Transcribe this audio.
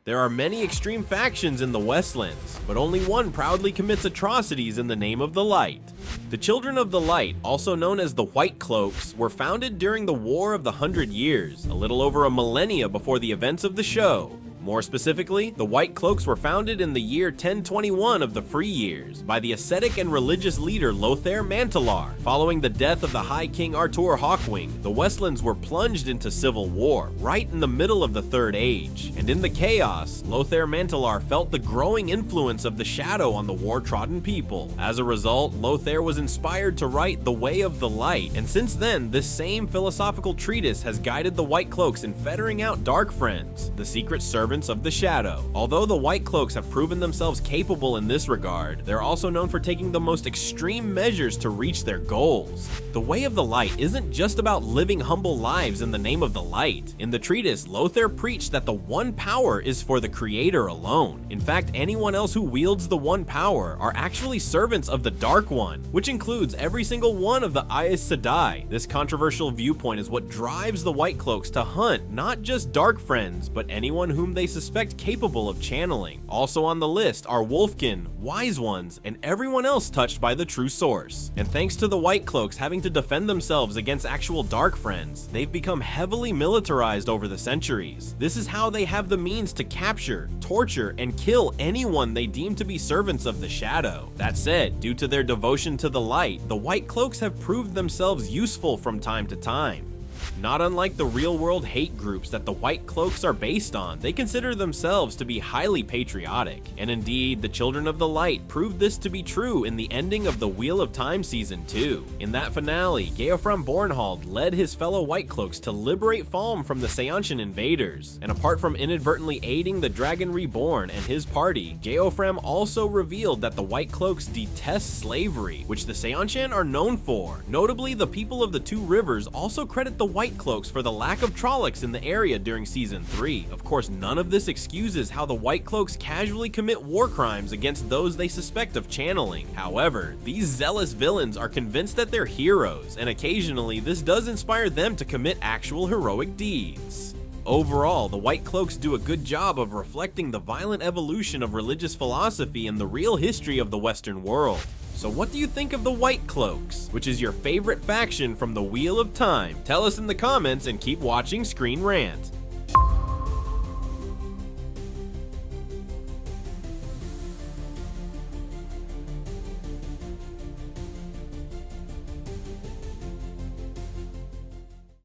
There are many extreme factions in the Westlands, but only one proudly commits atrocities in the name of the light. The Children of the Light, also known as the Whitecloaks, were founded during the War of the 100 Years, a little over a millennia before the events of the show. More specifically, the Whitecloaks were founded in the year 1021 of the Free Years by the ascetic and religious leader Lothair Mantelar. Following the death of the High King Artur Hawkwing, the Westlands were plunged into civil war, right in the middle of the Third Age. And in the chaos, Lothair Mantelar felt the growing influence of the Shadow on the war-trodden people. As a result, Lothair was inspired to write The Way of the Light, and since then, this same philosophical treatise has guided the Whitecloaks in fettering out Dark Friends, the secret servants of the Shadow. Although the Whitecloaks have proven themselves capable in this regard, they're also known for taking the most extreme measures to reach their goals. The Way of the Light isn't just about living humble lives in the name of the light. In the treatise, Lothair preached that the one power is for the Creator alone. In fact, anyone else who wields the one power are actually servants of the Dark One, which includes every single one of the Aes Sedai. This controversial viewpoint is what drives the Whitecloaks to hunt not just Dark Friends, but anyone whom they suspect capable of channeling. Also on the list are Wolfkin, Wise Ones, and everyone else touched by the true source. And thanks to the Whitecloaks having to defend themselves against actual Dark Friends, they've become heavily militarized over the centuries. This is how they have the means to capture, torture, and kill anyone they deem to be servants of the Shadow. That said, due to their devotion to the light, the Whitecloaks have proved themselves useful from time to time. Not unlike the real-world hate groups that the Whitecloaks are based on, they consider themselves to be highly patriotic. And indeed, the Children of the Light proved this to be true in the ending of the Wheel of Time Season 2. In that finale, Geofram Bornhald led his fellow Whitecloaks to liberate Falm from the Seanchan invaders. And apart from inadvertently aiding the Dragon Reborn and his party, Geofram also revealed that the Whitecloaks detest slavery, which the Seanchan are known for. Notably, the people of the Two Rivers also credit the Whitecloaks for the lack of Trollocs in the area during Season 3. Of course, none of this excuses how the Whitecloaks casually commit war crimes against those they suspect of channeling. However, these zealous villains are convinced that they're heroes, and occasionally this does inspire them to commit actual heroic deeds. Overall, the Whitecloaks do a good job of reflecting the violent evolution of religious philosophy and the real history of the Western world. So what do you think of the Whitecloaks? Which is your favorite faction from the Wheel of Time? Tell us in the comments and keep watching ScreenRant.